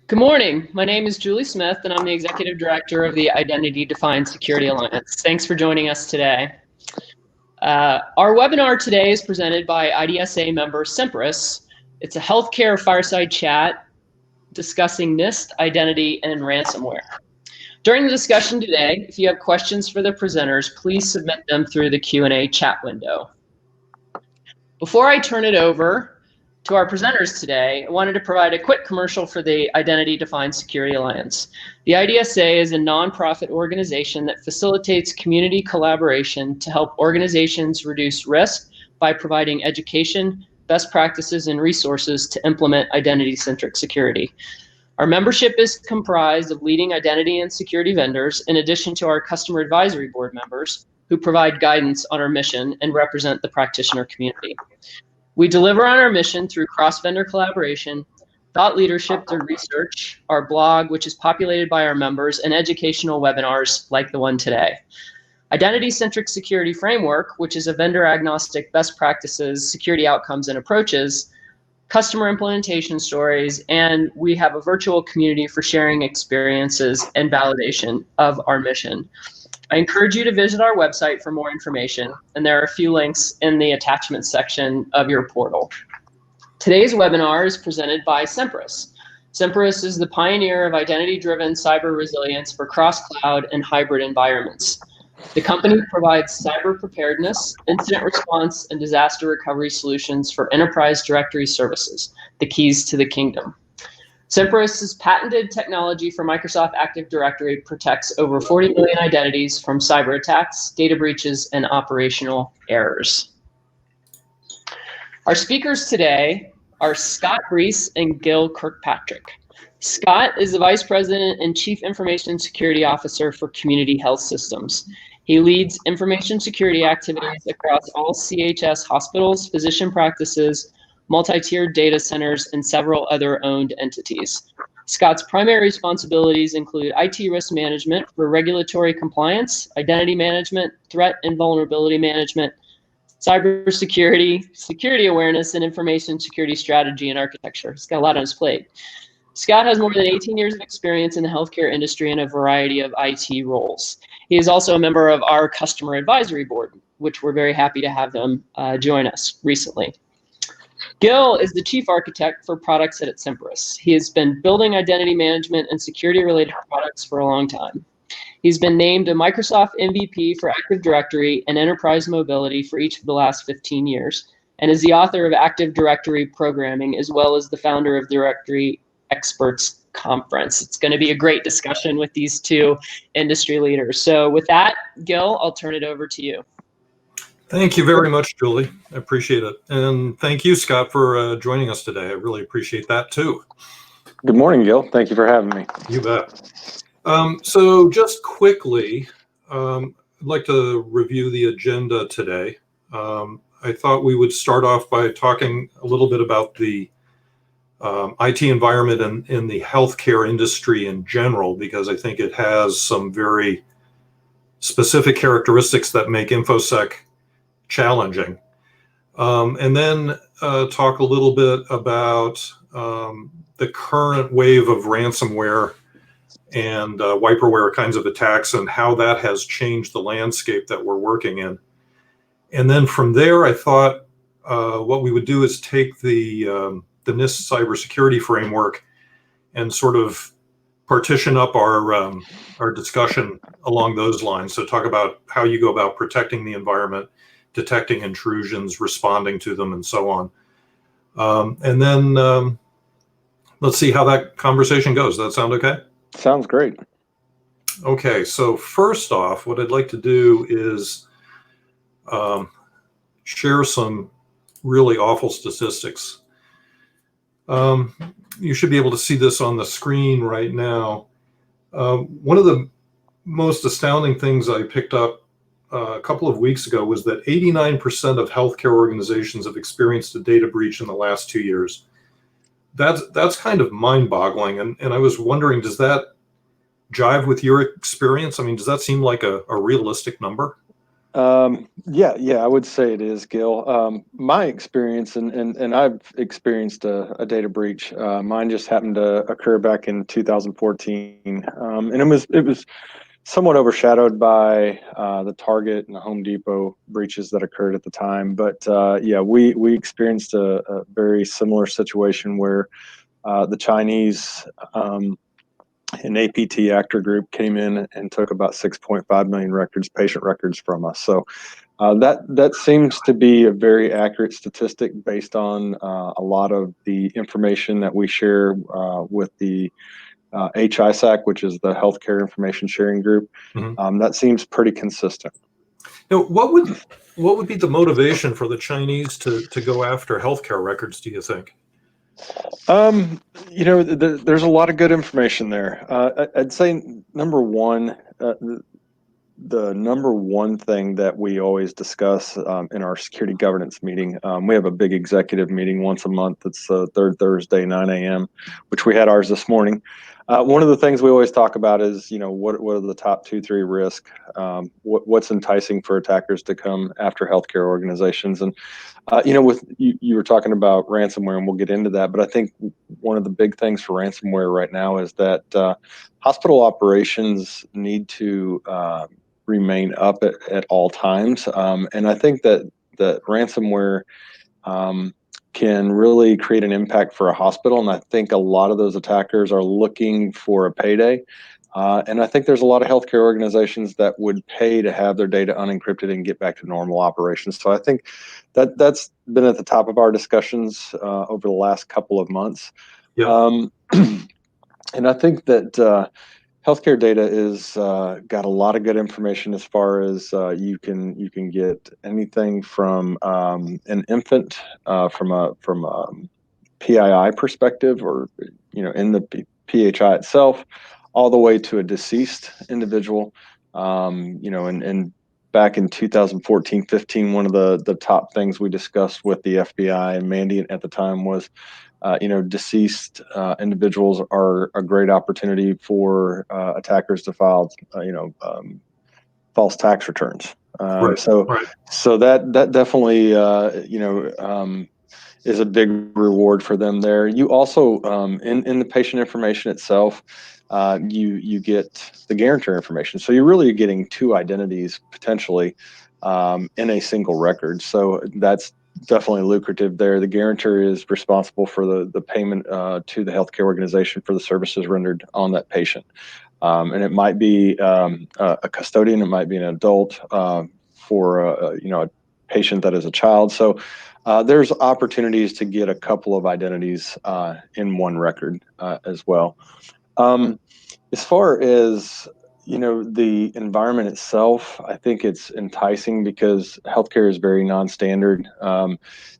Good morning. My name is Julie Smith, and I'm the Executive Director of the Identity Defined Security Alliance. Thanks for joining us today. Our webinar today is presented by IDSA member Semperis. It's a healthcare fireside chat discussing NIST, identity, and ransomware. During the discussion today, if you have questions for the presenters, please submit them through the Q&A chat window. Before I turn it over to our presenters today, I wanted to provide a quick commercial for the Identity Defined Security Alliance. The IDSA is a nonprofit organization that facilitates community collaboration to help organizations reduce risk by providing education, best practices, and resources to implement identity-centric security. Our membership is comprised of leading identity and security vendors, in addition to our customer advisory board members, who provide guidance on our mission and represent the practitioner community. We deliver on our mission through cross-vendor collaboration, thought leadership through research, our blog, which is populated by our members, and educational webinars like the one today. Identity-centric security framework, which is a vendor-agnostic best practices, security outcomes, and approaches, customer implementation stories, and we have a virtual community for sharing experiences and validation of our mission. I encourage you to visit our website for more information, and there are a few links in the attachment section of your portal. Today's webinar is presented by Semperis. Semperis is the pioneer of identity-driven cyber resilience for cross-cloud and hybrid environments. The company provides cyber preparedness, incident response, and disaster recovery solutions for enterprise directory services, the keys to the kingdom. Semperis' patented technology for Microsoft Active Directory protects over 40 million identities from cyber attacks, data breaches, and operational errors. Our speakers today are Scott Breece and Gil Kirkpatrick. Scott is the Vice President and Chief Information Security Officer for Community Health Systems. He leads information security activities across all CHS hospitals, physician practices, multi-tiered data centers, and several other owned entities. Scott's primary responsibilities include IT risk management for regulatory compliance, identity management, threat and vulnerability management, cybersecurity, security awareness, and information security strategy and architecture. He's got a lot on his plate. Scott has more than 18 years of experience in the healthcare industry in a variety of IT roles. He is also a member of our customer advisory board, which we're very happy to have him join us recently. Gil is the chief architect for products at Semperis. He has been building identity management and security-related products for a long time. He's been named a Microsoft MVP for Active Directory and Enterprise Mobility for each of the last 15 years, and is the author of Active Directory Programming, as well as the founder of Directory Experts Conference. It's going to be a great discussion with these two industry leaders. So with that, Gil, I'll turn it over to you. Thank you very much, Julie. I appreciate it. And thank you, Scott, for joining us today. I really appreciate that, too. Good morning, Gil. Thank you for having me. You bet. So just quickly, I'd like to review the agenda today. I thought we would start off by talking a little bit about the IT environment in the healthcare industry in general, because I think it has some very specific characteristics that make InfoSec challenging. And then talk a little bit about the current wave of ransomware and wiperware kinds of attacks and how that has changed the landscape that we're working in. And then from there, I thought what we would do is take the NIST Cybersecurity Framework and sort of partition up our discussion along those lines. So talk about how you go about protecting the environment, detecting intrusions, responding to them, and so on. And then let's see how that conversation goes. Does that sound okay? Sounds great. Okay, so first off, what I'd like to do is share some really awful statistics. You should be able to see this on the screen right now. One of the most astounding things I picked up a couple of weeks ago was that 89% of healthcare organizations have experienced a data breach in the last 2 years. That's kind of mind-boggling, and I was wondering, does that jive with your experience? I mean, does that seem like a realistic number? Yeah, I would say it is, Gil. My experience, and I've experienced a data breach. Mine just happened to occur back in 2014, and it was somewhat overshadowed by the Target and the Home Depot breaches that occurred at the time. But yeah, we experienced a very similar situation where the Chinese an APT actor group came in and took about 6.5 million patient records from us. So that seems to be a very accurate statistic based on a lot of the information that we share with the HISAC, which is the Healthcare Information Sharing Group. Mm-hmm. That seems pretty consistent. Now, what would be the motivation for the Chinese to go after healthcare records, do you think? There's a lot of good information there. I'd say number one, the number one thing that we always discuss in our security governance meeting, we have a big executive meeting once a month. It's the third Thursday, 9 a.m., which we had ours this morning. One of the things we always talk about is, what are the top 2-3 risks? What's enticing for attackers to come after healthcare organizations? And with you were talking about ransomware, and we'll get into that. But I think one of the big things for ransomware right now is that hospital operations need to remain up at all times. And I think that ransomware can really create an impact for a hospital. And I think a lot of those attackers are looking for a payday. And I think there's a lot of healthcare organizations that would pay to have their data unencrypted and get back to normal operations. So I think that's been at the top of our discussions over the last couple of months. Yeah. And I think that healthcare data is got a lot of good information as far as you can get anything from an infant from a PII perspective, or in the PHI itself, all the way to a deceased individual. And back in 2014-15, one of the top things we discussed with the FBI and Mandiant at the time was deceased individuals are a great opportunity for attackers to file, false tax returns. Right. So that definitely, is a big reward for them there. You also, in the patient information itself, you get the guarantor information. So you're really getting two identities potentially in a single record. So that's definitely lucrative there. The guarantor is responsible for the payment to the healthcare organization for the services rendered on that patient. And it might be a custodian, it might be an adult for a patient that is a child. So there's opportunities to get a couple of identities in one record as well. As far as the environment itself, I think it's enticing because healthcare is very non-standard.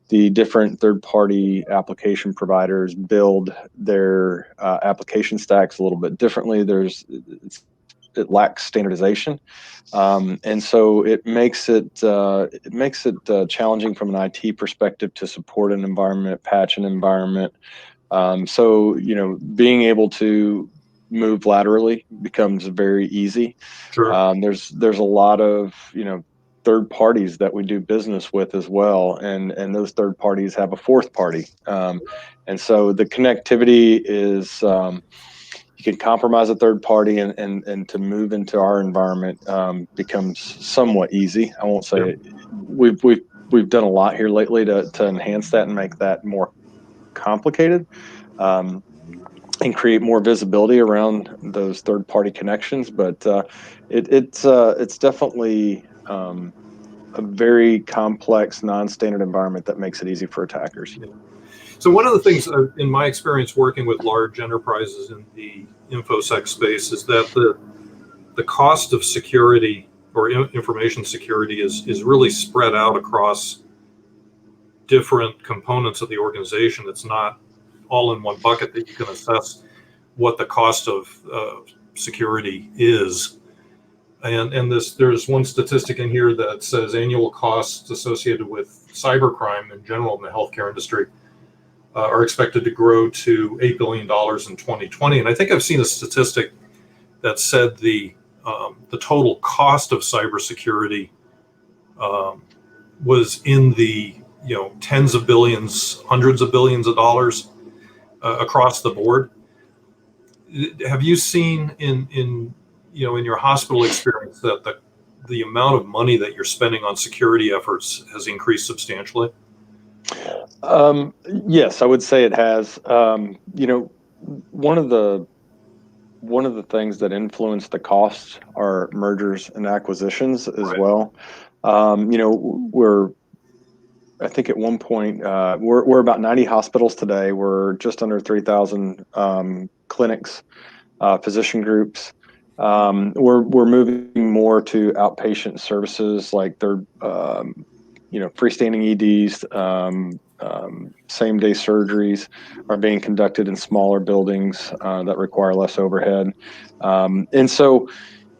The different third-party application providers build their application stacks a little bit differently. It lacks standardization, and so it makes it challenging from an IT perspective to support an environment, patch an environment. So being able to move laterally becomes very easy. Sure. There's a lot of third parties that we do business with as well, and those third parties have a fourth party, and so the connectivity is you can compromise a third party and to move into our environment becomes somewhat easy. I won't say we've done a lot here lately to enhance that and make that more complicated. And create more visibility around those third-party connections, but it's definitely a very complex, non-standard environment that makes it easy for attackers. Yeah. So one of the things in my experience working with large enterprises in the InfoSec space is that the cost of security or information security is really spread out across different components of the organization. It's not all in one bucket that you can assess what the cost of security is. And there's one statistic in here that says annual costs associated with cybercrime in general in the healthcare industry are expected to grow to $8 billion in 2020. And I think I've seen a statistic that said the total cost of cybersecurity was in the tens of billions, hundreds of billions of dollars across the board. Have you seen in your hospital experience that the amount of money that you're spending on security efforts has increased substantially? Yes, I would say it has. One of the things that influence the costs are mergers and acquisitions as Right. well. I think at one point we're about 90 hospitals today. We're just under 3,000 clinics, physician groups. We're moving more to outpatient services like their freestanding EDs, same-day surgeries are being conducted in smaller buildings that require less overhead. And so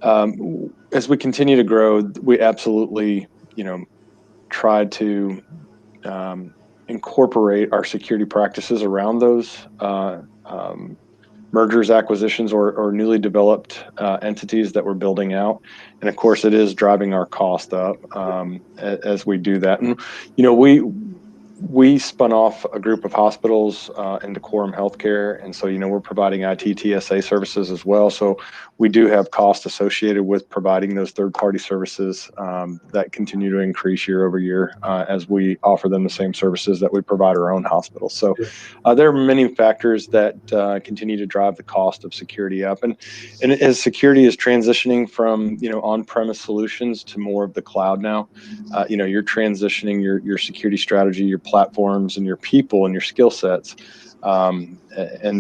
as we continue to grow, we absolutely, try to incorporate our security practices around those mergers, acquisitions, or newly developed entities that we're building out. And of course, it is driving our cost up as we do that. And we spun off a group of hospitals into Quorum Healthcare, and so we're providing IT TSA services as well. So we do have costs associated with providing those third-party services that continue to increase year over year as we offer them the same services that we provide our own hospitals. So there are many factors that continue to drive the cost of security up, and as security is transitioning from on-premise solutions to more of the cloud now, you're transitioning your security strategy, your platforms, and your people and your skill sets, and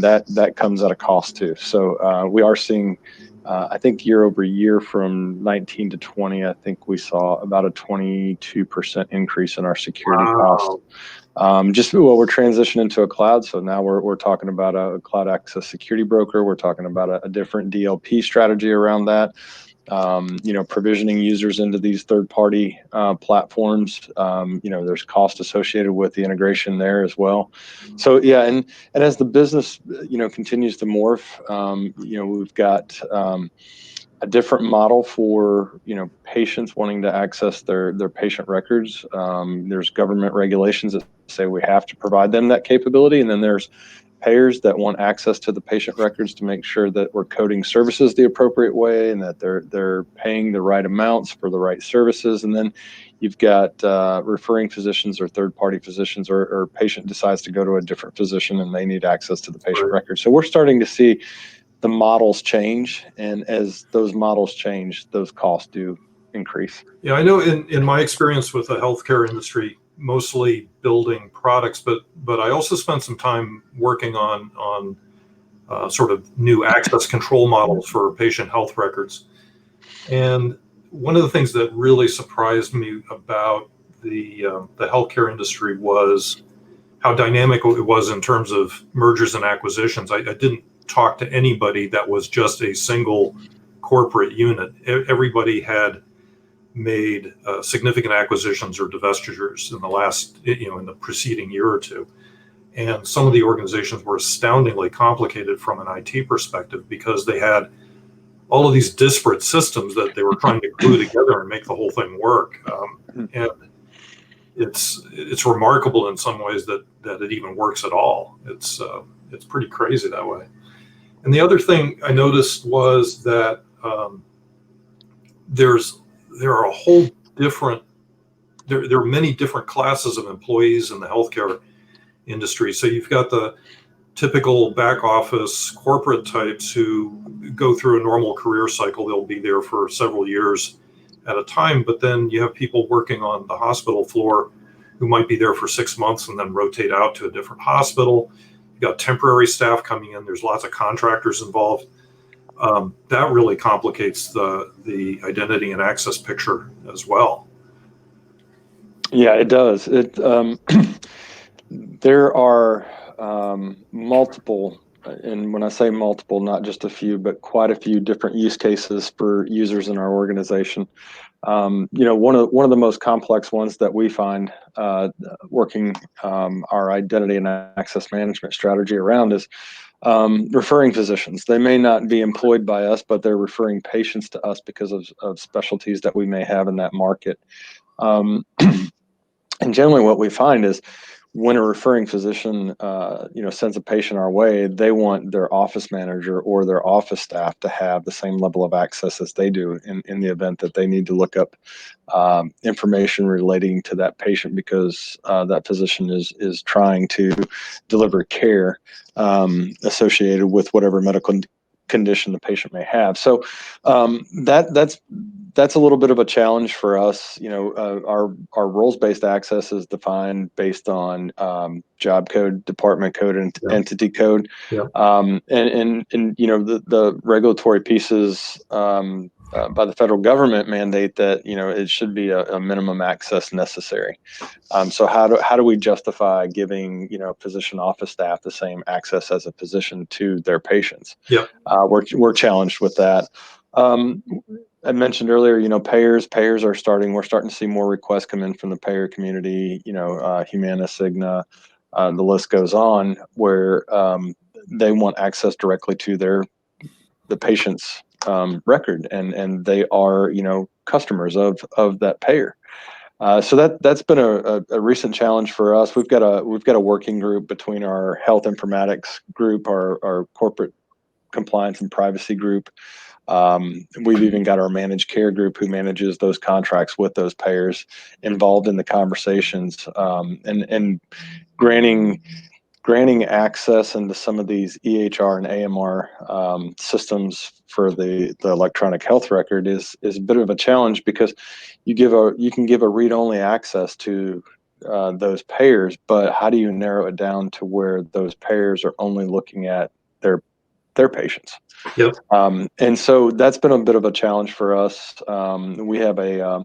that comes at a cost too. So we are seeing, I think year over year from 19 to 20, I think we saw about a 22% increase in our security costs. Just we're transitioning to a cloud, so now we're talking about a cloud access security broker. We're talking about a different DLP strategy around that. Provisioning users into these third-party platforms. There's cost associated with the integration there as well. So yeah, and as the business continues to morph, we've got a different model for patients wanting to access their patient records. There's government regulations that say we have to provide them that capability, and then there's payers that want access to the patient records to make sure that we're coding services the appropriate way and that they're paying the right amounts for the right services. And then you've got referring physicians or third-party physicians, or patient decides to go to a different physician and they need access to the patient record. So we're starting to see the models change, and as those models change, those costs do increase. Yeah, I know in my experience with the healthcare industry, mostly building products, but I also spent some time working on sort of new access control models for patient health records. And one of the things that really surprised me about the healthcare industry was how dynamic it was in terms of mergers and acquisitions. I didn't talk to anybody that was just a single corporate unit. Everybody had made significant acquisitions or divestitures in the last, in the preceding year or two. And some of the organizations were astoundingly complicated from an IT perspective because they had all of these disparate systems that they were trying to glue together and make the whole thing work. And it's remarkable in some ways that it even works at all. It's pretty crazy that way. And the other thing I noticed was that there are many different classes of employees in the healthcare industry. So you've got the typical back office corporate types who go through a normal career cycle. They'll be there for several years at a time, but then you have people working on the hospital floor who might be there for 6 months and then rotate out to a different hospital. You've got temporary staff coming in. There's lots of contractors involved. That really complicates the identity and access picture as well. Yeah, it does. There are multiple, and when I say multiple, not just a few, but quite a few different use cases for users in our organization. One of the most complex ones that we find working our identity and access management strategy around is referring physicians. They may not be employed by us, but they're referring patients to us because of specialties that we may have in that market. And generally what we find is when a referring physician, sends a patient our way, they want their office manager or their office staff to have the same level of access as they do in the event that they need to look up information relating to that patient because that physician is trying to deliver care associated with whatever medical condition the patient may have. So that's a little bit of a challenge for us. Our roles-based access is defined based on job code, department code, and entity code. Yeah. And the regulatory pieces by the federal government mandate that it should be a minimum access necessary. So how do we justify giving physician office staff the same access as a physician to their patients? Yeah. We're challenged with that. I mentioned earlier, payers are we're starting to see more requests come in from the payer community, Humana, Cigna, the list goes on, where they want access directly to the patient's record, and they are, customers of that payer. So that's been a recent challenge for us. We've got a working group between our health informatics group, our corporate compliance and privacy group. We've even got our managed care group who manages those contracts with those payers involved in the conversations, and granting access into some of these EHR and AMR systems for the electronic health record is a bit of a challenge because you can give a read-only access to those payers, but how do you narrow it down to where those payers are only looking at their patients? Yep. And so that's been a bit of a challenge for us. We have a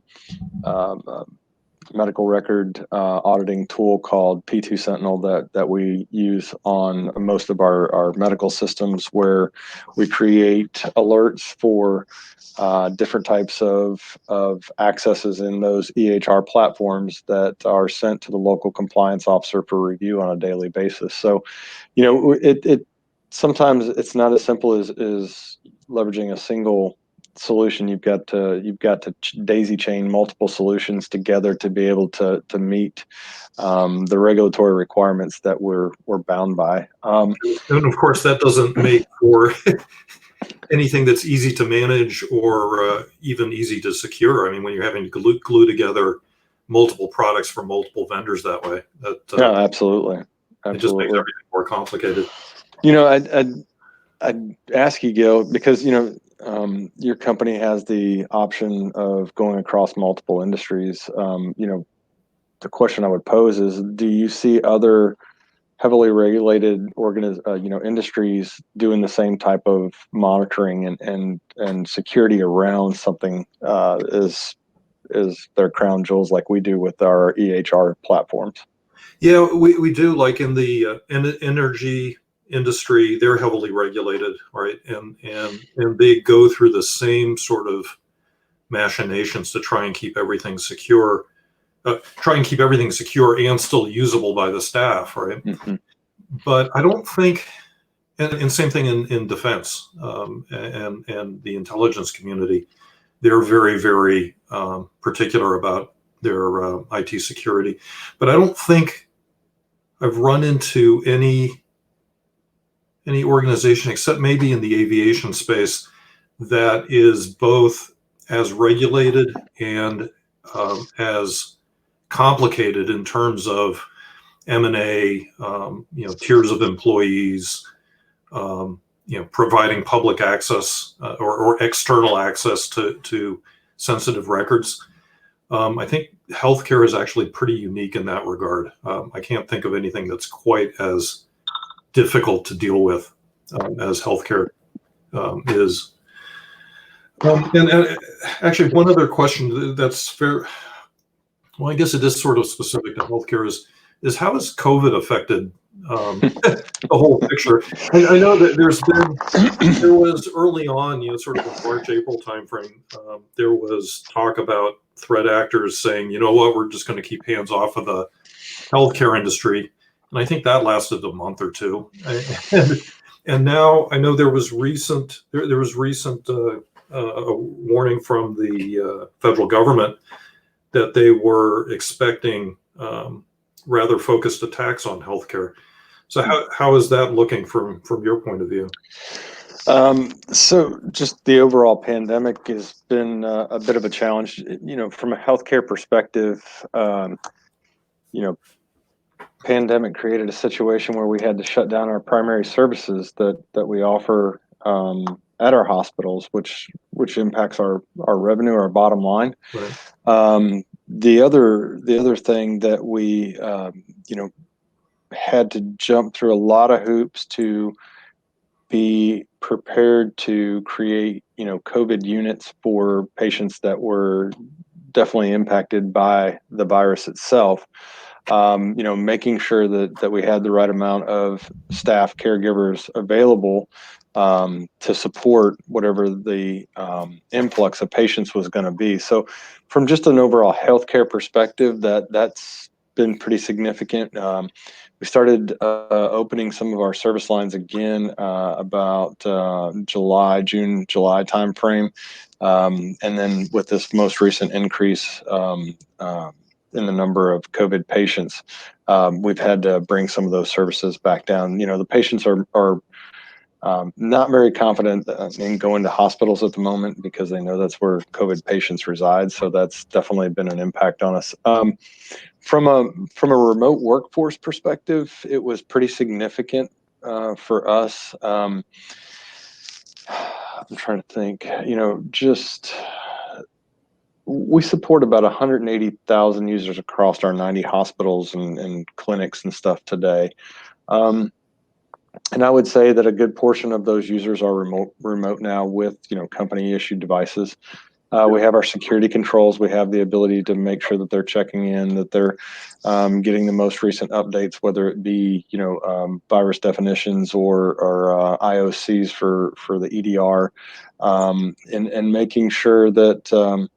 medical record auditing tool called P2 Sentinel that we use on most of our medical systems, where we create alerts for different types of accesses in those EHR platforms that are sent to the local compliance officer for review on a daily basis. So, it sometimes it's not as simple as leveraging a single solution. You've got to daisy chain multiple solutions together to be able to meet the regulatory requirements that we're bound by. And of course, that doesn't make for anything that's easy to manage or even easy to secure. I mean, when you're having to glue together multiple products from multiple vendors that way, yeah, absolutely. It just makes everything more complicated. I'd ask you, Gil, because your company has the option of going across multiple industries. The question I would pose is, do you see other heavily regulated industries doing the same type of monitoring and security around something as their crown jewels like we do with our EHR platforms? Yeah, we do. Like in the energy industry, they're heavily regulated, right? And they go through the same sort of machinations to try and keep everything secure, and still usable by the staff, right? Mm-hmm. But I don't think, and same thing in defense and the intelligence community, they're very, very particular about their IT security. But I don't think I've run into any organization, except maybe in the aviation space, that is both as regulated and as complicated in terms of M&A, tiers of employees, providing public access or external access to sensitive records. I think healthcare is actually pretty unique in that regard. I can't think of anything that's quite as difficult to deal with as healthcare is. And actually, one other question that's fair. Well, I guess it is sort of specific to healthcare is how has COVID affected the whole picture? I know that there was early on, sort of the March, April timeframe, there was talk about threat actors saying, you know what, we're just going to keep hands off of the healthcare industry. And I think that lasted a month or two. And now I know there was recent a warning from the federal government that they were expecting rather focused attacks on healthcare. So how is that looking from your point of view? So just the overall pandemic has been a bit of a challenge. From a healthcare perspective, pandemic created a situation where we had to shut down our primary services that we offer at our hospitals, which impacts our revenue, our bottom line. Right. The other thing that we had to jump through a lot of hoops to be prepared to create COVID units for patients that were definitely impacted by the virus itself. Making sure that we had the right amount of staff, caregivers available to support whatever the influx of patients was going to be. So from just an overall healthcare perspective, that's been pretty significant. We started opening some of our service lines again about June, July timeframe. And then with this most recent increase in the number of COVID patients, we've had to bring some of those services back down. The patients are not very confident in going to hospitals at the moment because they know that's where COVID patients reside. So that's definitely been an impact on us. From a remote workforce perspective, it was pretty significant for us. I'm trying to think, we support about 180,000 users across our 90 hospitals and clinics and stuff today. And I would say that a good portion of those users are remote now with, company issued devices. We have our security controls. We have the ability to make sure that they're checking in, that they're getting the most recent updates, whether it be, virus definitions or IOCs for the EDR, and making sure that,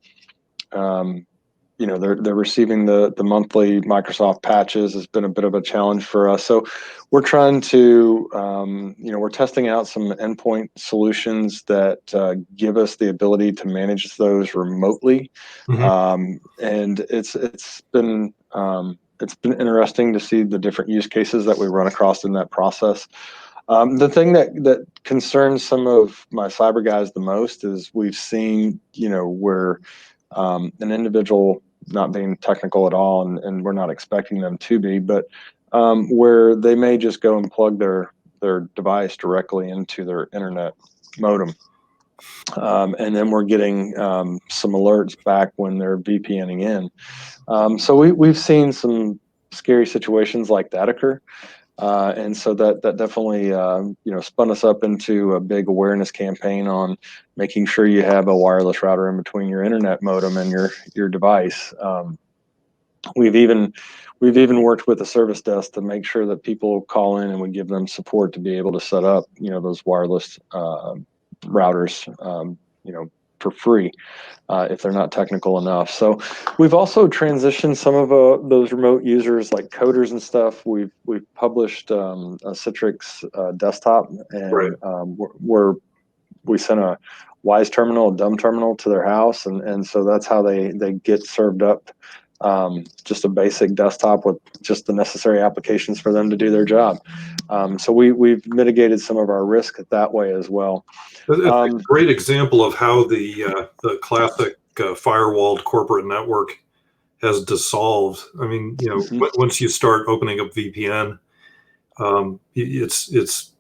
they're receiving the monthly Microsoft patches has been a bit of a challenge for us. So we're trying to, we're testing out some endpoint solutions that give us the ability to manage those remotely. Mm-hmm. And it's been interesting to see the different use cases that we run across in that process. The thing that concerns some of my cyber guys the most is we've seen, where an individual, not being technical at all, and we're not expecting them to be, but where they may just go and plug their device directly into their internet modem. And then we're getting some alerts back when they're VPNing in. So we've seen some scary situations like that occur. And so that definitely, spun us up into a big awareness campaign on making sure you have a wireless router in between your internet modem and your device. We've even worked with the service desk to make sure that people call in and we give them support to be able to set up, those wireless routers, for free if they're not technical enough. So we've also transitioned some of those remote users, like coders and stuff. We've published a Citrix desktop, and Right. we sent a Wise terminal, a dumb terminal to their house, and so that's how they get served up. Just a basic desktop with just the necessary applications for them to do their job. So we've mitigated some of our risk that way as well. It's a great example of how the classic firewalled corporate network has dissolved. I mean, Mhm. once you start opening up VPN, it's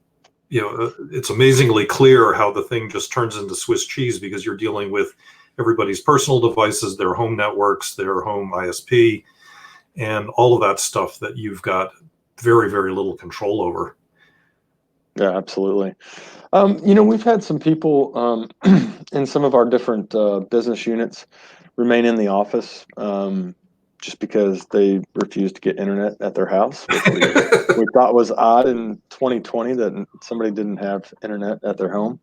amazingly clear how the thing just turns into Swiss cheese, because you're dealing with everybody's personal devices, their home networks, their home ISP, and all of that stuff that you've got very, very little control over. Yeah, absolutely. We've had some people in some of our different business units remain in the office just because they refused to get internet at their house, which we thought was odd in 2020 that somebody didn't have internet at their home.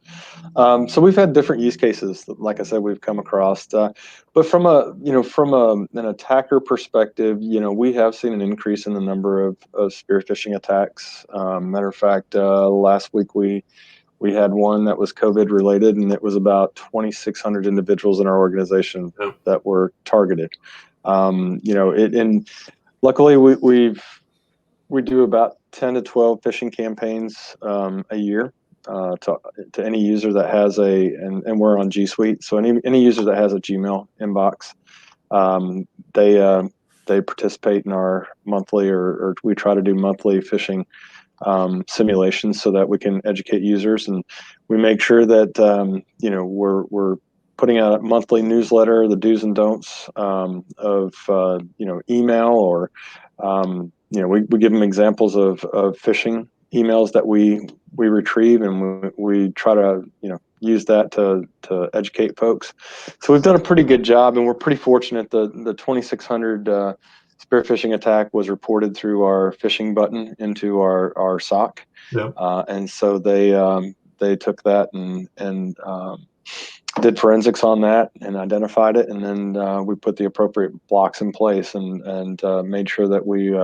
So we've had different use cases, like I said, we've come across. But from an attacker perspective, we have seen an increase in the number of spear phishing attacks. Matter of fact, last week we had one that was COVID related, and it was about 2,600 individuals in our organization that were targeted. And luckily we do about 10 to 12 phishing campaigns a year to any user that has and we're on G Suite, so any user that has a Gmail inbox, they participate in our monthly or we try to do monthly phishing simulations so that we can educate users, and we make sure that we're putting out a monthly newsletter, the do's and don'ts of email, or we give them examples of phishing emails that we retrieve, and we try to use that to educate folks. So we've done a pretty good job, and we're pretty fortunate. The 2600 spear phishing attack was reported through our phishing button into our SOC. Yeah. And so they took that and did forensics on that and identified it, and then we put the appropriate blocks in place and made sure that we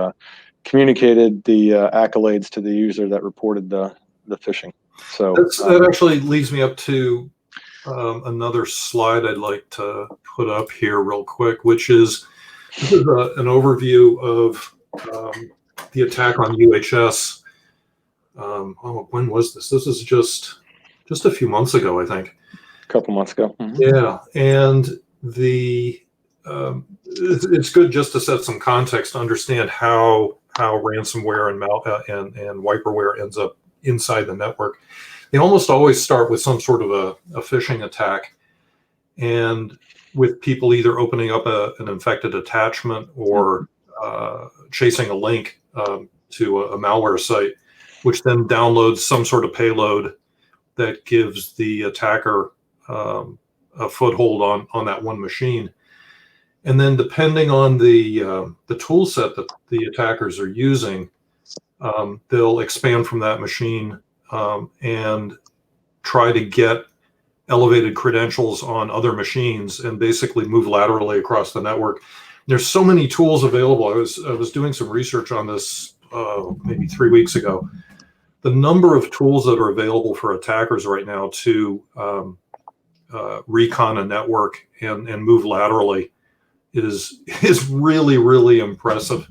communicated the accolades to the user that reported the phishing. So that actually leads me up to another slide I'd like to put up here real quick, which is an overview of the attack on UHS. When was this? This is just a few months ago, I think. A couple months ago. Mm-hmm. Yeah, and it's good just to set some context to understand how ransomware and wiperware ends up inside the network. They almost always start with some sort of a phishing attack, and with people either opening up an infected attachment or chasing a link to a malware site, which then downloads some sort of payload that gives the attacker a foothold on that one machine. And then depending on the tool set that the attackers are using, they'll expand from that machine and try to get elevated credentials on other machines and basically move laterally across the network. There's so many tools available. I was doing some research on this maybe 3 weeks ago. The number of tools that are available for attackers right now to recon a network and move laterally is really, really impressive.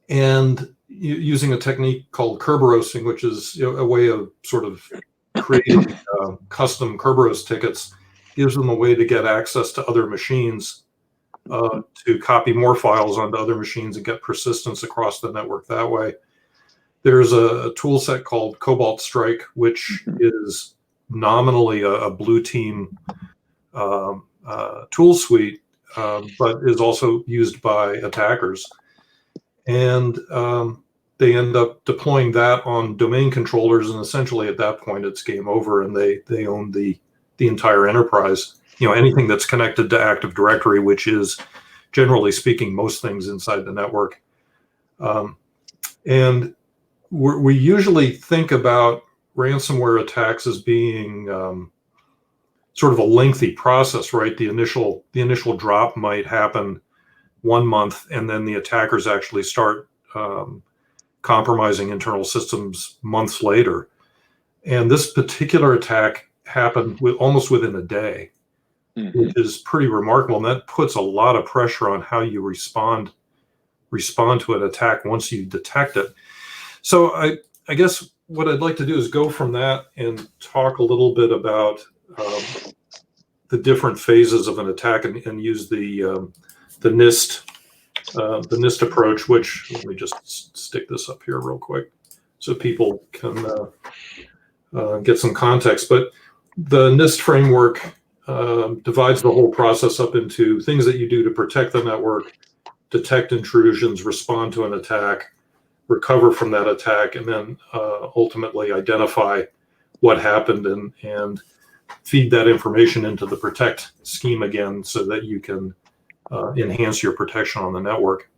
And using a technique called Kerberosing, which is a way of sort of creating custom Kerberos tickets, gives them a way to get access to other machines, to copy more files onto other machines and get persistence across the network that way. There's a tool set called Cobalt Strike, which is nominally a blue team tool suite, but is also used by attackers. And they end up deploying that on domain controllers, and essentially at that point it's game over, and they own the entire enterprise. Anything that's connected to Active Directory, which is generally speaking most things inside the network. And we usually think about ransomware attacks as being sort of a lengthy process, right? The initial drop might happen 1 month, and then the attackers actually start compromising internal systems months later. And this particular attack happened almost within a day, which is pretty remarkable. And that puts a lot of pressure on how you respond to an attack once you detect it. So I guess what I'd like to do is go from that and talk a little bit about the different phases of an attack and use the NIST approach, which, let me just stick this up here real quick so people can get some context. But the NIST framework divides the whole process up into things that you do to protect the network, detect intrusions, respond to an attack, recover from that attack, and then ultimately identify what happened and feed that information into the protect scheme again so that you can enhance your protection on the network.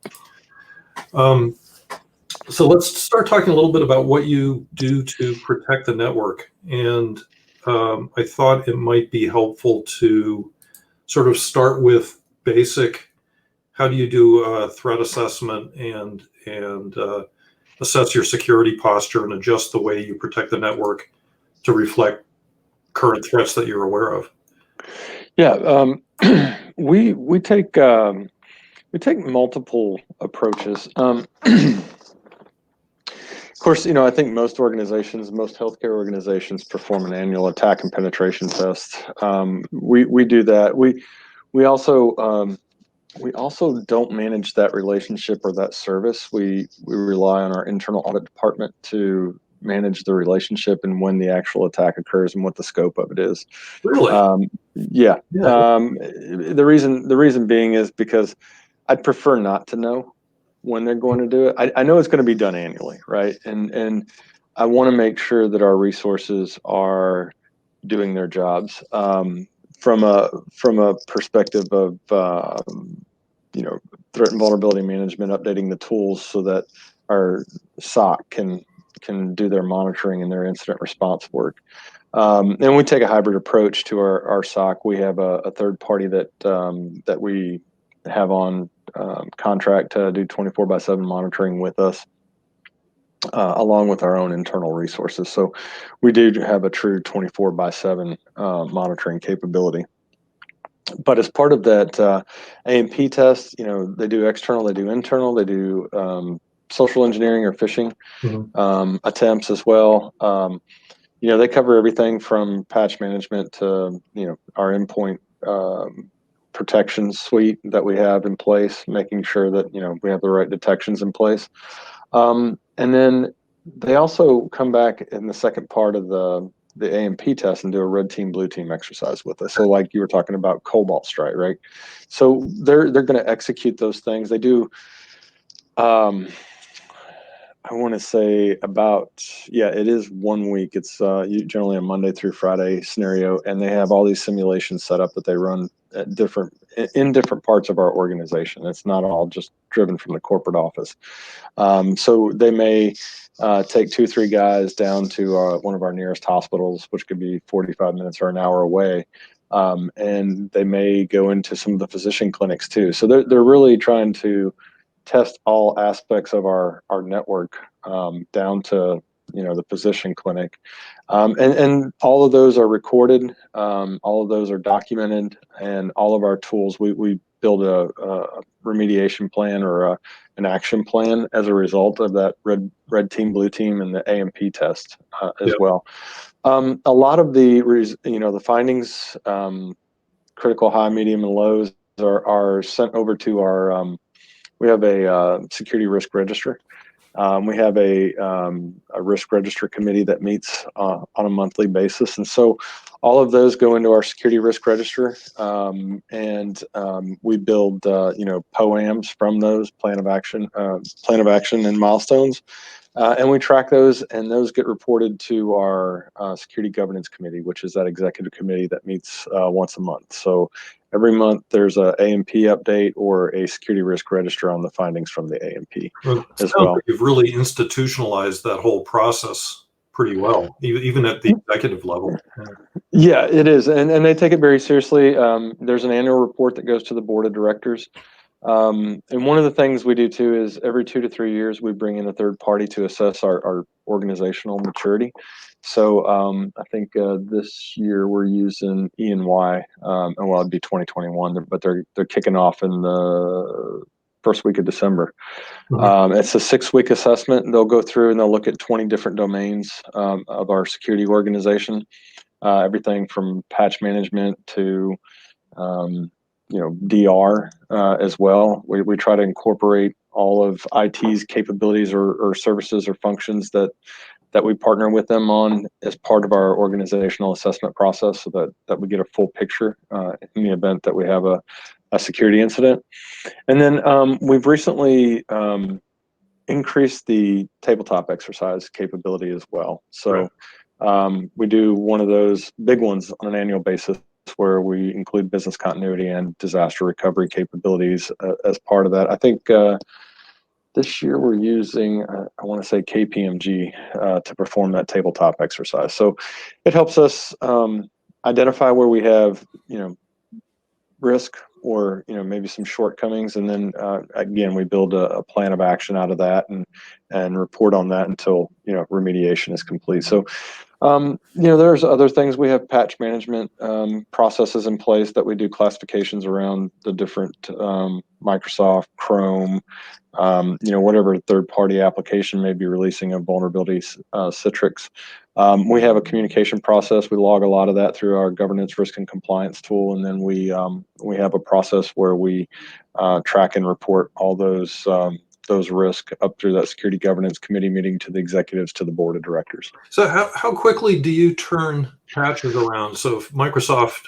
So let's start talking a little bit about what you do to protect the network. And I thought it might be helpful to sort of start with basic, how do you do a threat assessment and assess your security posture and adjust the way you protect the network to reflect current threats that you're aware of? Yeah. We take multiple approaches. Of course, I think most healthcare organizations perform an annual attack and penetration test. We do that. We also don't manage that relationship or that service. We rely on our internal audit department to manage the relationship and when the actual attack occurs and what the scope of it is. Really? Yeah. Yeah. The reason being is because I'd prefer not to know when they're going to do it. I know it's going to be done annually, right? And I want to make sure that our resources are doing their jobs. From a perspective of threat and vulnerability management, updating the tools so that our SOC can do their monitoring and their incident response work. And we take a hybrid approach to our SOC. We have a third party that we have on contract to do 24/7 monitoring with us, along with our own internal resources. So we do have a true 24/7 monitoring capability. But as part of that A&P test, they do external, they do internal, they do social engineering or phishing attempts as well. They cover everything from patch management to our endpoint protection suite that we have in place, making sure that we have the right detections in place. And then they also come back in the second part of the A&P test and do a red team, blue team exercise with us. So like you were talking about Cobalt Strike, right? So they're going to execute those things. They do, I want to say it is 1 week. It's generally a Monday through Friday scenario, and they have all these simulations set up that they run in different parts of our organization. It's not all just driven from the corporate office. So they may take 2-3 guys down to one of our nearest hospitals, which could be 45 minutes or an hour away. And they may go into some of the physician clinics too. So they're really trying to test all aspects of our network down to the physician clinic, and all of those are recorded. All of those are documented, and all of our tools we build a remediation plan or an action plan as a result of that red team, blue team, and the A&P test as well. A lot of the findings, critical, high, medium, and lows are sent over to our we have a security risk register. We have a risk register committee that meets on a monthly basis. And so all of those go into our security risk register. And we build, POAMs from those plan of action and milestones. And we track those, and those get reported to our security governance committee, which is that executive committee that meets once a month. So every month there's a A&P update or a security risk register on the findings from the A&P as well. Like you've really institutionalized that whole process pretty well, even at the executive level. Yeah, it is. And they take it very seriously. There's an annual report that goes to the board of directors. And one of the things we do too is every 2 to 3 years, we bring in a third party to assess our organizational maturity. So I think this year we're using E&Y, and well, it'd be 2021, but they're kicking off in the first week of December. It's a 6-week assessment, and they'll go through and they'll look at 20 different domains of our security organization, everything from patch management to DR as well. We try to incorporate all of IT's capabilities or services or functions that we partner with them on as part of our organizational assessment process, so that we get a full picture in the event that we have a security incident. And then we've recently increased the tabletop exercise capability as well. So we do one of those big ones on an annual basis, where we include business continuity and disaster recovery capabilities as part of that. I think this year we're using, I want to say KPMG to perform that tabletop exercise. So it helps us identify where we have, risk or, maybe some shortcomings. And then again, we build a plan of action out of that and report on that until, remediation is complete. So There's other things. We have patch management processes in place that we do classifications around the different Microsoft, Chrome, whatever third-party application may be releasing a vulnerability, Citrix. We have a communication process. We log a lot of that through our governance, risk, and compliance tool, and then we have a process where we track and report all those risks up through that security governance committee meeting to the executives, to the board of directors. So how quickly do you turn patches around? So if Microsoft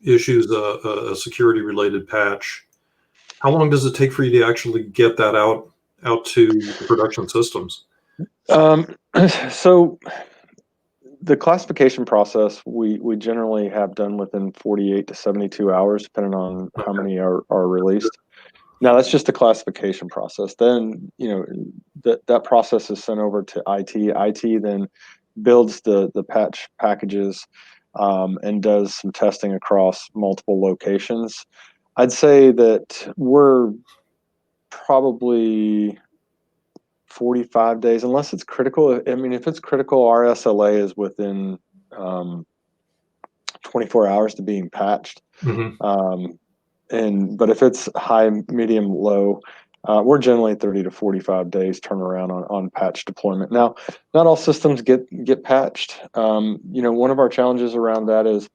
issues a security-related patch, how long does it take for you to actually get that out to the production systems? So the classification process we generally have done within 48 to 72 hours, depending on how many are released. Now that's just the classification process. Then that process is sent over to IT. IT then builds the patch packages and does some testing across multiple locations. I'd say that we're probably 45 days, unless it's critical. I mean, if it's critical, our SLA is within 24 hours to being patched. Mm-hmm. But if it's high, medium, low, we're generally 30 to 45 days turnaround on patch deployment. Now, not all systems get patched. One of our challenges around that is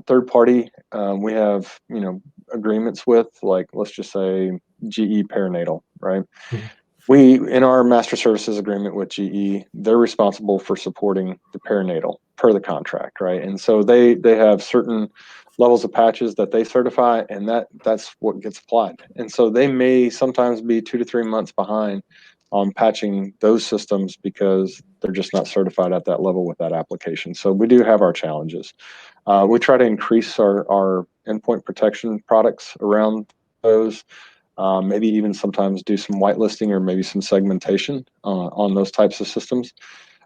third party. We have agreements with, like, let's just say GE perinatal, right? Mm-hmm. We, in our master services agreement with GE, they're responsible for supporting the perinatal per the contract, right? And so they have certain levels of patches that they certify, and that's what gets applied. And so they may sometimes be 2 to 3 months behind on patching those systems because they're just not certified at that level with that application. So we do have our challenges. We try to increase our endpoint protection products around those. Maybe even sometimes do some whitelisting or maybe some segmentation on those types of systems.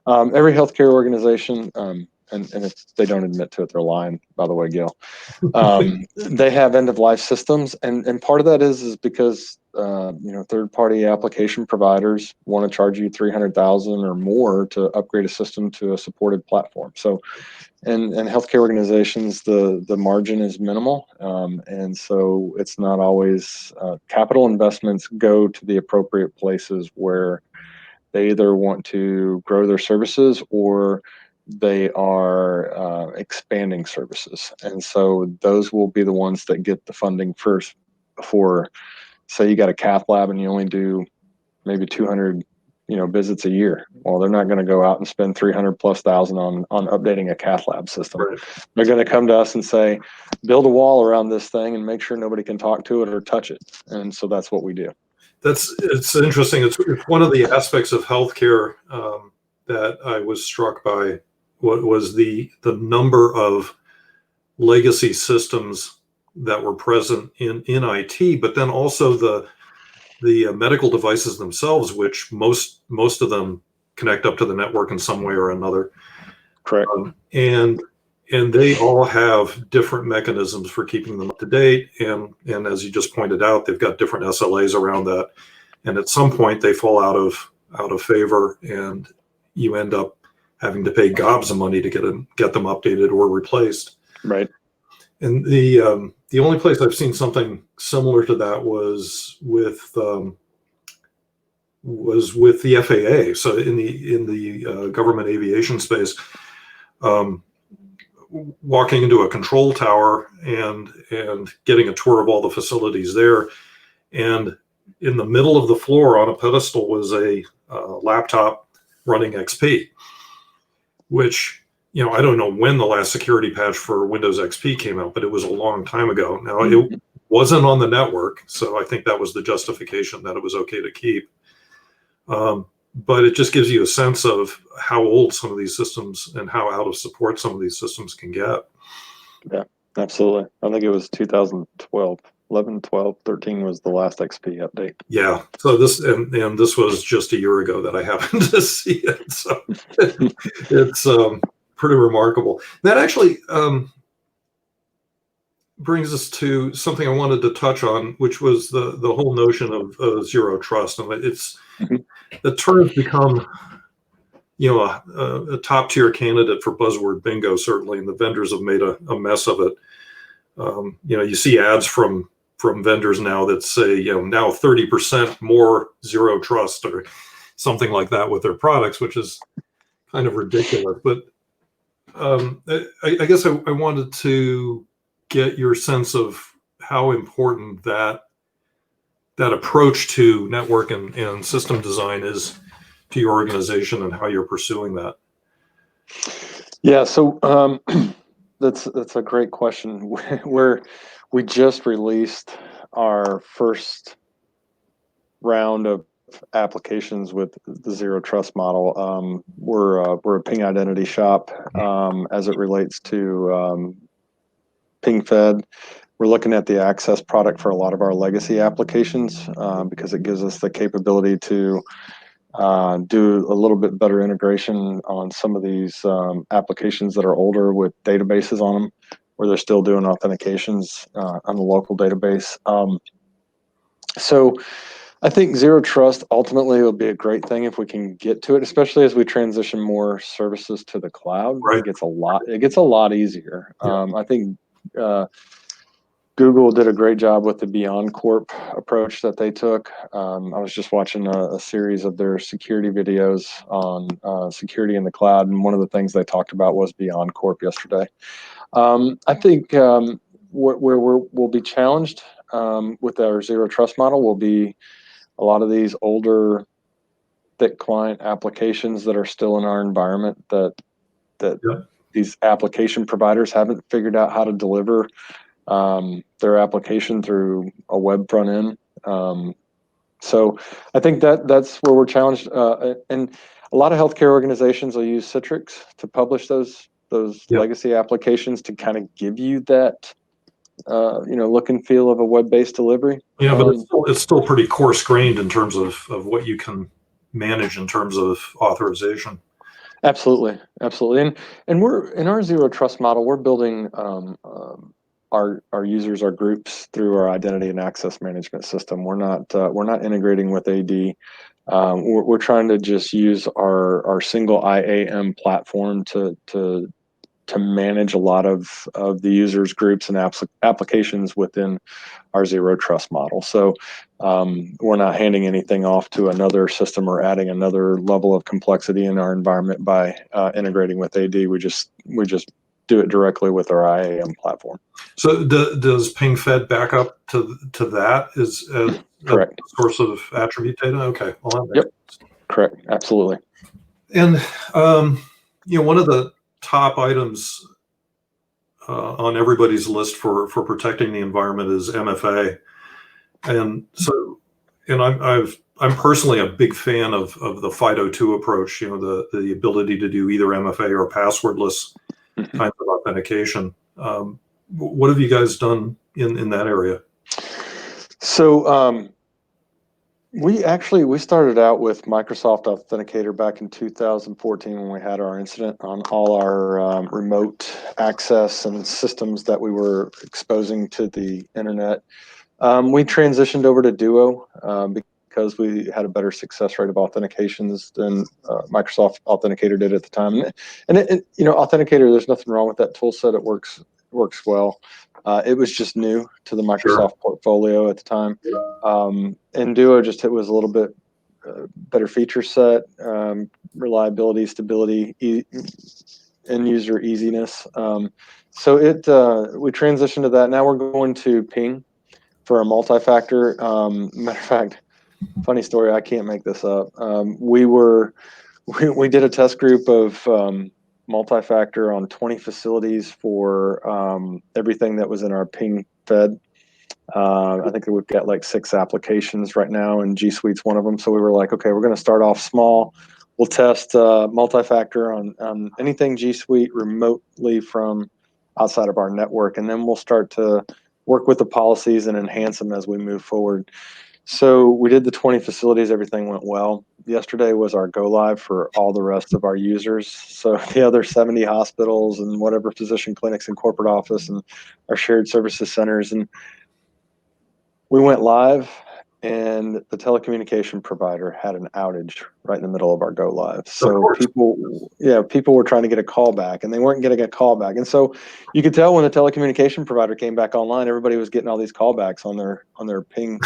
Every healthcare organization, and if they don't admit to it, they're lying, by the way, Gil. They have end-of-life systems, and part of that is because third-party application providers want to charge you $300,000 or more to upgrade a system to a supported platform. So, and healthcare organizations, the margin is minimal, and so it's not always capital investments go to the appropriate places where they either want to grow their services or they are expanding services. And so those will be the ones that get the funding first. For, say, you got a cath lab and you only do maybe 200 visits a year. Well, they're not going to go out and spend $300,000+ on updating a cath lab system. Right. They're going to come to us and say, build a wall around this thing and make sure nobody can talk to it or touch it. And so that's what we do. It's interesting. It's one of the aspects of healthcare that I was struck by. What was the number of legacy systems that were present in IT, but then also the medical devices themselves, which most of them connect up to the network in some way or another. Correct. And they all have different mechanisms for keeping them up to date. And as you just pointed out, they've got different SLAs around that. And at some point they fall out of favor, and you end up having to pay gobs of money to get them updated or replaced. Right. And the only place I've seen something similar to that was with the FAA. So in the government aviation space, walking into a control tower and getting a tour of all the facilities there, and in the middle of the floor on a pedestal was a laptop running XP, which, I don't know when the last security patch for Windows XP came out, but it was a long time ago. Now, it wasn't on the network, so I think that was the justification that it was okay to keep. But it just gives you a sense of how old some of these systems and how out of support some of these systems can get. Yeah, absolutely. I think it was 2012. 11, 12, 13 was the last XP update. Yeah. So this and this was just a year ago that I happened to see it. So it's pretty remarkable. That actually brings us to something I wanted to touch on, which was the whole notion of zero trust. And it's the terms become, a top tier candidate for buzzword bingo, certainly, and the vendors have made a mess of it. You see ads from vendors now that say, now 30% more zero trust or something like that with their products, which is kind of ridiculous. But I guess I wanted to get your sense of how important that approach to network and system design is to your organization and how you're pursuing that. Yeah, so that's a great question. We just released our first round of applications with the zero trust model. We're a ping identity shop as it relates to ping fed. We're looking at the access product for a lot of our legacy applications because it gives us the capability to do a little bit better integration on some of these applications that are older with databases on them, where they're still doing authentications on the local database. So I think zero trust ultimately will be a great thing if we can get to it, especially as we transition more services to the cloud. Right. It gets a lot easier. Yeah. I think Google did a great job with the Beyond Corp approach that they took. I was just watching a series of their security videos on security in the cloud, and one of the things they talked about was Beyond Corp yesterday. I think where we'll be challenged with our zero trust model will be a lot of these older thick client applications that are still in our environment that these application providers haven't figured out how to deliver their application through a web front end. So I think that's where we're challenged. And a lot of healthcare organizations will use Citrix to publish those legacy applications to kind of give you that look and feel of a web-based delivery. Yeah, but it's still pretty coarse-grained in terms of what you can manage in terms of authorization. Absolutely. And we're in our zero trust model. We're building our users, our groups through our identity and access management system. We're not integrating with AD. We're trying to just use our single IAM platform to manage a lot of the users, groups, and applications within our zero trust model. So we're not handing anything off to another system or adding another level of complexity in our environment by integrating with AD. We just do it directly with our IAM platform. So does PingFed back up to that as correct source of attribute data? Okay. Well, yep. Correct. Absolutely. And one of the top items on everybody's list for protecting the environment is MFA, and so I'm personally a big fan of the FIDO2 approach. The ability to do either MFA or passwordless kinds of authentication. What have you guys done in that area? So we started out with Microsoft Authenticator back in 2014 when we had our incident on all our remote access and systems that we were exposing to the internet. We transitioned over to Duo because we had a better success rate of authentications than Microsoft Authenticator did at the time. And Authenticator, there's nothing wrong with that tool set. It works well. It was just new to the Microsoft portfolio at the time. And Duo it was a little bit better feature set, reliability, stability, end user easiness. So we transitioned to that. Now we're going to Ping for a multi-factor. Matter of fact, funny story, I can't make this up. We did a test group of multi-factor on 20 facilities for everything that was in our Ping Fed. I think that we've got like 6 applications right now, and G Suite's one of them. So we were like, okay, we're going to start off small. We'll test multi-factor on anything G Suite remotely from outside of our network, and then we'll start to work with the policies and enhance them as we move forward. So we did the 20 facilities. Everything went well. Yesterday was our go live for all the rest of our users. So the other 70 hospitals and whatever physician clinics and corporate office and our shared services centers. And we went live, and the telecommunication provider had an outage right in the middle of our go live. Of So course. people were trying to get a call back, and they weren't getting a call back. And so you could tell when the telecommunication provider came back online, everybody was getting all these callbacks on their ping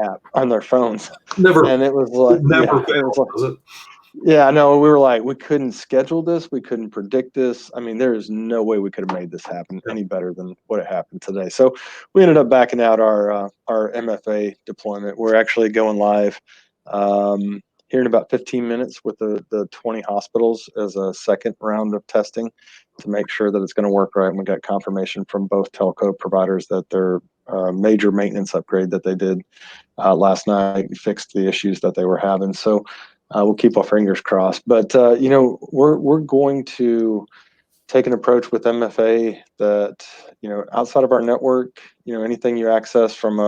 app on their phones. Never, And it was like, never yeah, it was fails, like, does it? yeah, no, we were like, we couldn't schedule this. We couldn't predict this. I mean, there is no way we could have made this happen any better than what it happened today. So we ended up backing out our MFA deployment. We're actually going live here in about 15 minutes with the 20 hospitals as a second round of testing to make sure that it's going to work right. And we got confirmation from both telco providers that their major maintenance upgrade that they did last night fixed the issues that they were having. So we'll keep our fingers crossed, but we're going to take an approach with MFA that outside of our network, anything you access from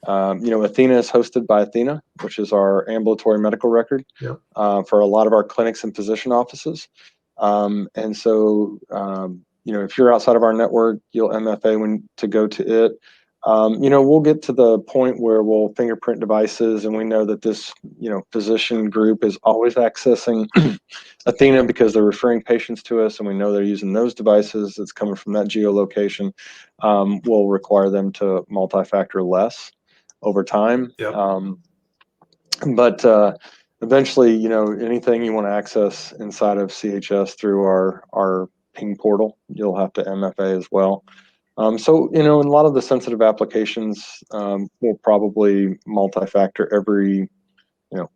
Athena is hosted by Athena, which is our ambulatory medical record for a lot of our clinics and physician offices, and so if you're outside of our network, you'll MFA to go to it. We'll get to the point where we'll fingerprint devices, and we know that this, physician group is always accessing Athena because they're referring patients to us, and we know they're using those devices that's coming from that geolocation. We'll require them to multi-factor less over time. Yep. But eventually, anything you want to access inside of CHS through our ping portal, you'll have to MFA as well. So, in a lot of the sensitive applications, we'll probably multi-factor every,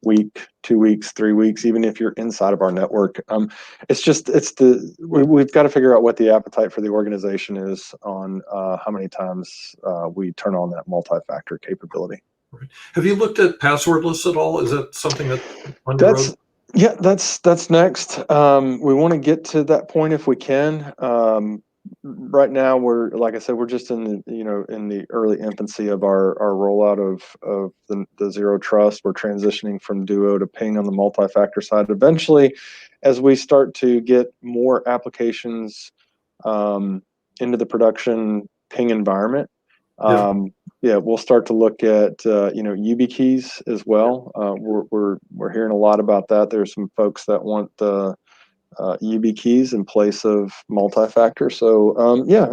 week, 2 weeks, 3 weeks, even if you're inside of our network. We've got to figure out what the appetite for the organization is on how many times we turn on that multi-factor capability. Right. Have you looked at passwordless at all? Is that something that's on your road? Yeah, that's next. We want to get to that point if we can. Right now, like I said, we're just in the early infancy of our rollout of the zero trust. We're transitioning from Duo to Ping on the multi-factor side. Eventually, as we start to get more applications into the production Ping environment, we'll start to look at YubiKeys as well. We're hearing a lot about that. There's some folks that want the YubiKeys in place of multi-factor. So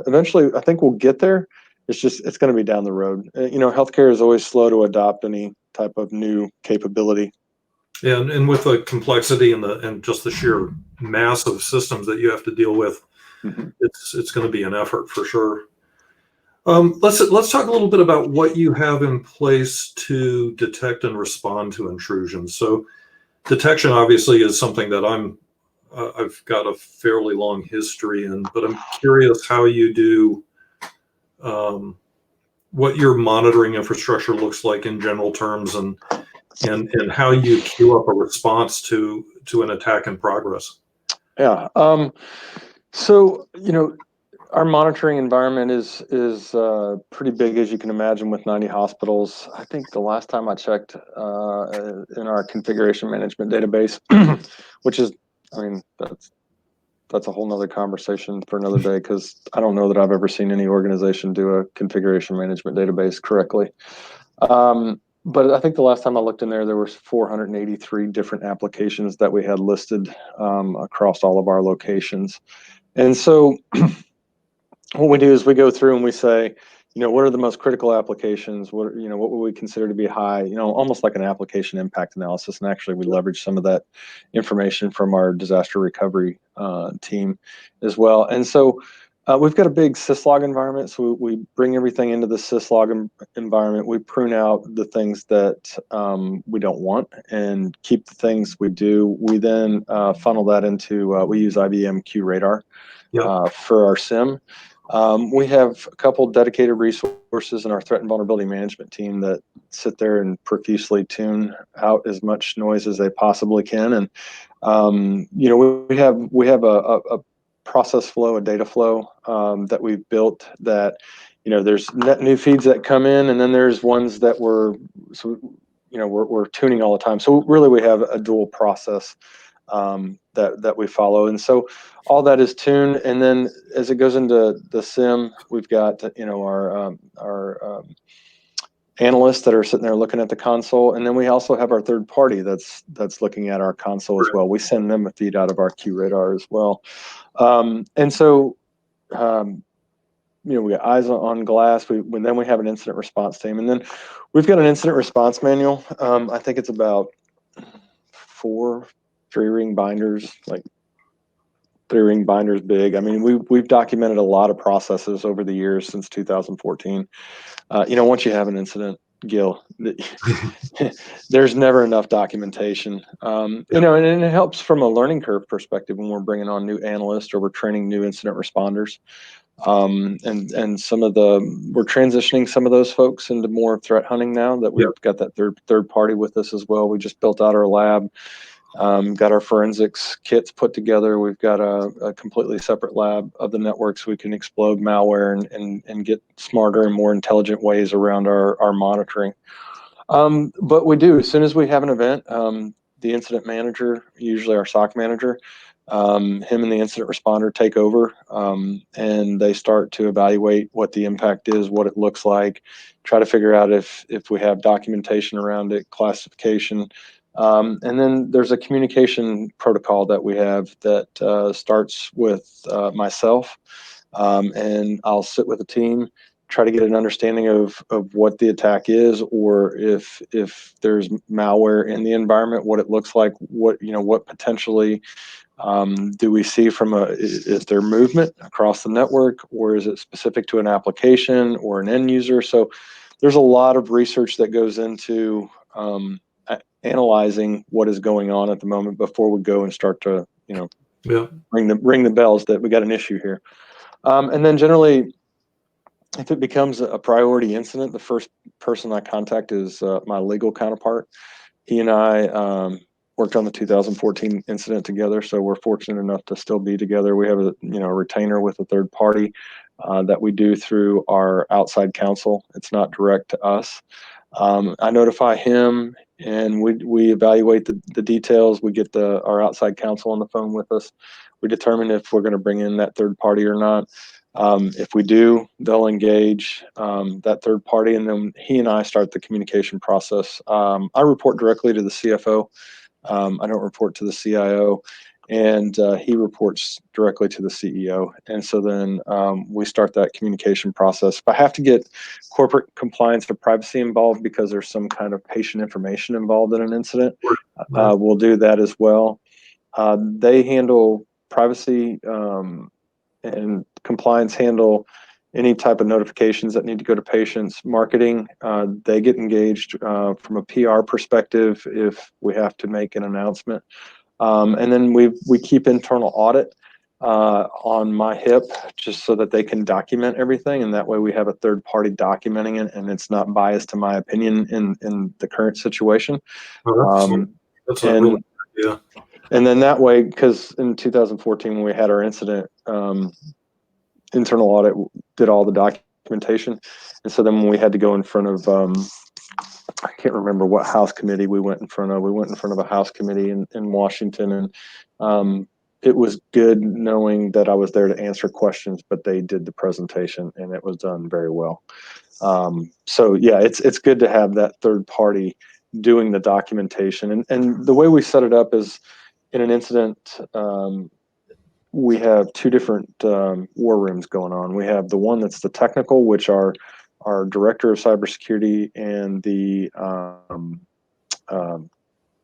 eventually I think we'll get there. It's going to be down the road. Healthcare is always slow to adopt any type of new capability. Yeah, and with the complexity and just the sheer mass of systems that you have to deal with, it's going to be an effort for sure. Let's talk a little bit about what you have in place to detect and respond to intrusions. So detection obviously is something that I've got a fairly long history in, but I'm curious how you do, what your monitoring infrastructure looks like in general terms, and how you queue up a response to an attack in progress. Yeah. So our monitoring environment is pretty big, as you can imagine, with 90 hospitals. I think the last time I checked in our configuration management database, which is, that's a whole nother conversation for another day, because I don't know that I've ever seen any organization do a configuration management database correctly. But I think the last time I looked in there was 483 different applications that we had listed across all of our locations. And so what we do is we go through and we say, what are the most critical applications? What would we consider to be high, almost like an application impact analysis. And actually we leverage some of that information from our disaster recovery team as well. And so we've got a big syslog environment. So we bring everything into the syslog environment. We prune out the things that we don't want and keep the things we do. We then funnel that into, we use IBM QRadar for our SIM. We have a couple dedicated resources in our threat and vulnerability management team that sit there and profusely tune out as much noise as they possibly can. And we have a process flow, a data flow that we've built that there's net new feeds that come in, and then there's ones that we're tuning all the time. So really we have a dual process that we follow. And so all that is tuned. And then as it goes into the SIM, we've got, our analysts that are sitting there looking at the console, and then we also have our third party that's looking at our console as well. We send them a feed out of our QRadar as well. And so, we got eyes on glass. Then we have an incident response team, and then we've got an incident response manual. I think it's about 4 3-ring binders, like 3-ring binders big. I mean, we've documented a lot of processes over the years since 2014. Once you have an incident, Gil, there's never enough documentation. And it helps from a learning curve perspective when we're bringing on new analysts or we're training new incident responders. And we're transitioning some of those folks into more threat hunting now that we've got that third party with us as well. We just built out our lab, got our forensics kits put together. We've got a completely separate lab of the network so we can explode malware and get smarter and more intelligent ways around our monitoring. But we do, as soon as we have an event, the incident manager, usually our SOC manager, him and the incident responder take over, and they start to evaluate what the impact is, what it looks like, try to figure out if we have documentation around it, classification. And then there's a communication protocol that we have that starts with myself, and I'll sit with the team, try to get an understanding of what the attack is, or if there's malware in the environment, what it looks like, what potentially do we see is there movement across the network, or is it specific to an application or an end user? So there's a lot of research that goes into analyzing what is going on at the moment before we go and start to ring the bells that we got an issue here. And then generally, if it becomes a priority incident, the first person I contact is my legal counterpart. He and I worked on the 2014 incident together, so we're fortunate enough to still be together. We have a retainer with a third party that we do through our outside counsel. It's not direct to us. I notify him, and we evaluate the details. We get our outside counsel on the phone with us. We determine if we're going to bring in that third party or not. If we do, they'll engage that third party, and then he and I start the communication process. I report directly to the CFO. I don't report to the CIO, and he reports directly to the CEO. And so then we start that communication process. If I have to get corporate compliance or privacy involved because there's some kind of patient information involved in an incident, we'll do that as well. They handle privacy and compliance, handle any type of notifications that need to go to patients. Marketing, they get engaged from a PR perspective if we have to make an announcement. And then we keep internal audit on my hip just so that they can document everything, and that way we have a third party documenting it, and it's not biased to my opinion in the current situation. That's really, yeah. And then that way, because in 2014 when we had our incident, internal audit did all the documentation, and so then when we had to go in front of I can't remember what House committee we went in front of. We went in front of a House committee in Washington, and it was good knowing that I was there to answer questions, but they did the presentation, and it was done very well. So yeah, it's good to have that third party doing the documentation, and the way we set it up is in an incident. We have 2 different war rooms going on. We have the one that's the technical, which our director of cybersecurity and the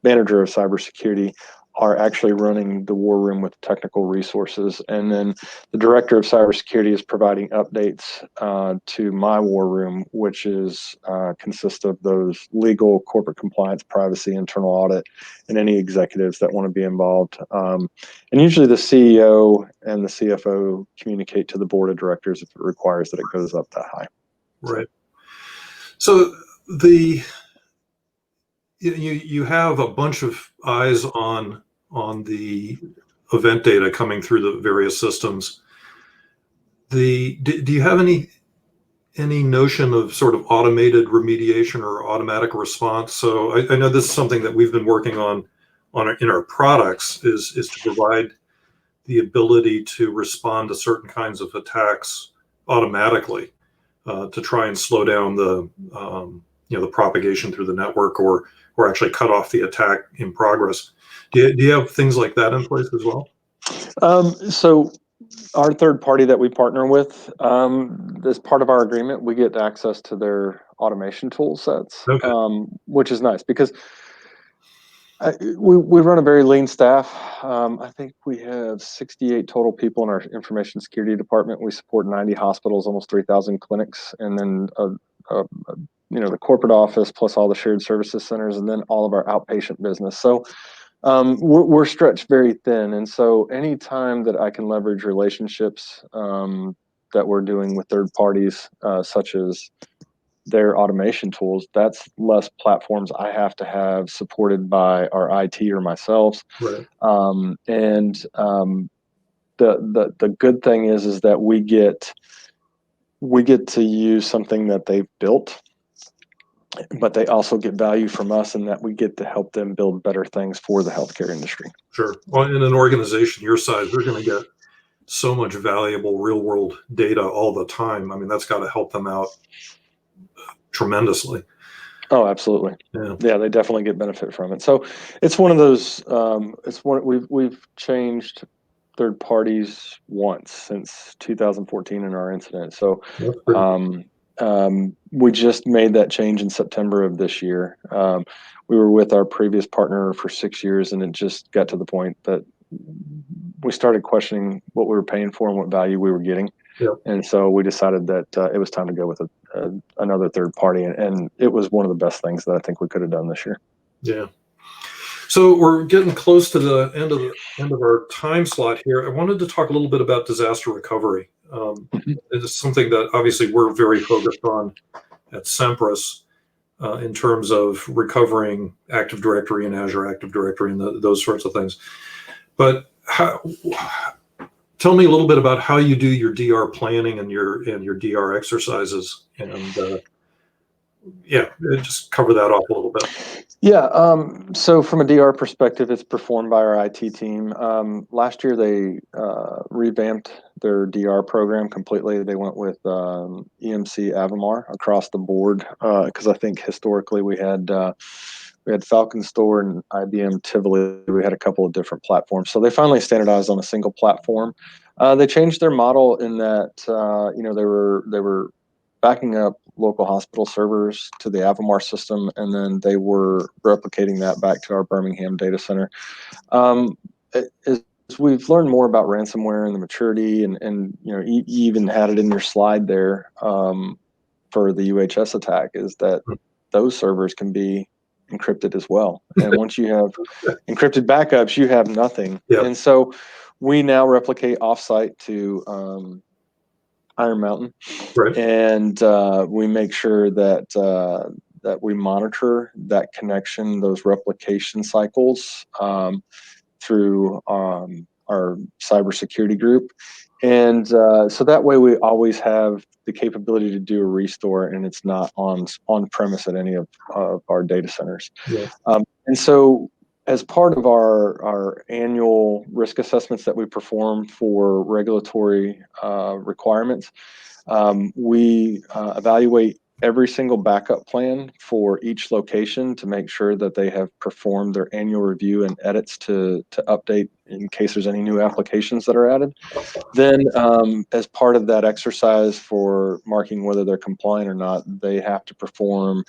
manager of cybersecurity are actually running the war room with technical resources. And then the director of cybersecurity is providing updates to my war room, which consists of those legal, corporate compliance, privacy, internal audit, and any executives that want to be involved. And usually the CEO and the CFO communicate to the board of directors if it requires that it goes up that high. Right. So you have a bunch of eyes on the event data coming through the various systems. Do you have any notion of sort of automated remediation or automatic response? So I know this is something that we've been working on in our products is to provide the ability to respond to certain kinds of attacks automatically to try and slow down the the propagation through the network, or actually cut off the attack in progress. Do you have things like that in place as well? So our third party that we partner with, as part of our agreement, we get access to their automation tool sets, Okay. which is nice because we run a very lean staff. I think we have 68 total people in our information security department. We support 90 hospitals, almost 3,000 clinics, and then the corporate office plus all the shared services centers, and then all of our outpatient business. So we're stretched very thin, and so anytime that I can leverage relationships that we're doing with third parties, such as their automation tools, that's less platforms I have to have supported by our IT or myself. Right. The good thing is that we get to use something that they've built, but they also get value from us in that we get to help them build better things for the healthcare industry. Sure. Well, in an organization your size, they're going to get so much valuable real world data all the time. I mean, that's got to help them out tremendously. Oh, absolutely. Yeah, they definitely get benefit from it. So it's one of those, we've changed third parties once since 2014 in our incident. So we just made that change in September of this year. We were with our previous partner for 6 years, and it just got to the point that we started questioning what we were paying for and what value we were getting. Yep. And so we decided that it was time to go with another third party, and it was one of the best things that I think we could have done this year. Yeah. So we're getting close to the end of our time slot here. I wanted to talk a little bit about disaster recovery. It's something that obviously we're very focused on at Semperis in terms of recovering Active Directory and Azure Active Directory and those sorts of things. But tell me a little bit about how you do your DR planning and your DR exercises, and just cover that off a little bit. Yeah. So from a DR perspective, it's performed by our IT team. Last year, they revamped their DR program completely. They went with EMC Avamar across the board because I think historically we had Falcon Store and IBM Tivoli. We had a couple of different platforms. So they finally standardized on a single platform. They changed their model in that they were backing up local hospital servers to the Avamar system, and then they were replicating that back to our Birmingham data center. As we've learned more about ransomware and the maturity, and you even had it in your slide there for the UHS attack, is that those servers can be encrypted as well. And once you have encrypted backups, you have nothing. Yep. And so we now replicate offsite to Iron Mountain, right. And we make sure that we monitor that connection, those replication cycles through our cybersecurity group. And so that way we always have the capability to do a restore, and it's not on premise at any of our data centers. Yeah. And so as part of our annual risk assessments that we perform for regulatory requirements, we evaluate every single backup plan for each location to make sure that they have performed their annual review and edits to update in case there's any new applications that are added. Then as part of that exercise for marking whether they're compliant or not, they have to perform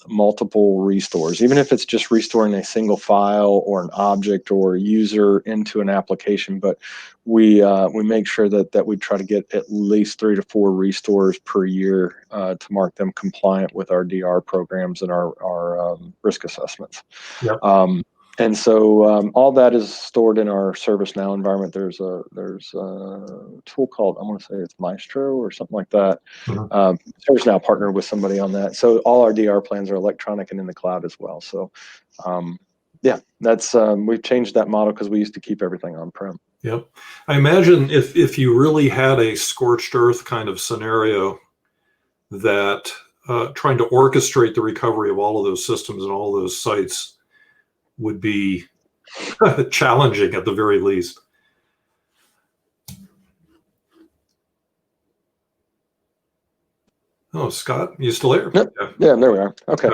multiple restores, even if it's just restoring a single file or an object or user into an application. But we make sure that we try to get at least 3 to 4 restores per year to mark them compliant with our DR programs and our risk assessments. Yep. And so all that is stored in our ServiceNow environment. There's a tool called, I want to say it's Maestro or something like that. Mm-hmm. ServiceNow partnered with somebody on that. So all our DR plans are electronic and in the cloud as well. So that's we've changed that model because we used to keep everything on-prem. Yep. I imagine if you really had a scorched earth kind of scenario, that trying to orchestrate the recovery of all of those systems and all those sites would be challenging at the very least. Oh, Scott, you still there? Yep. Yeah, there we are. Okay.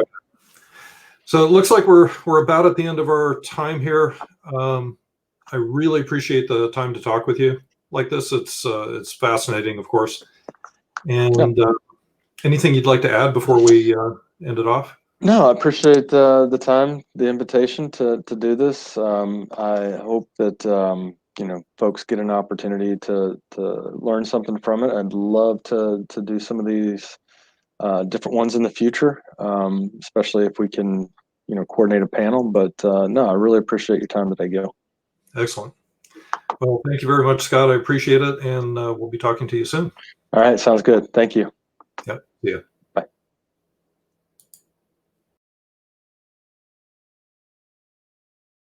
So it looks like we're about at the end of our time here. I really appreciate the time to talk with you like this. It's fascinating, of course. And anything you'd like to add before we end it off? No, I appreciate the time, the invitation to do this. I hope that folks get an opportunity to learn something from it. I'd love to do some of these different ones in the future, especially if we can coordinate a panel. But no, I really appreciate your time today, Gil. Excellent. Well, thank you very much, Scott. I appreciate it, and we'll be talking to you soon. All right, sounds good. Thank you. Yep. See ya.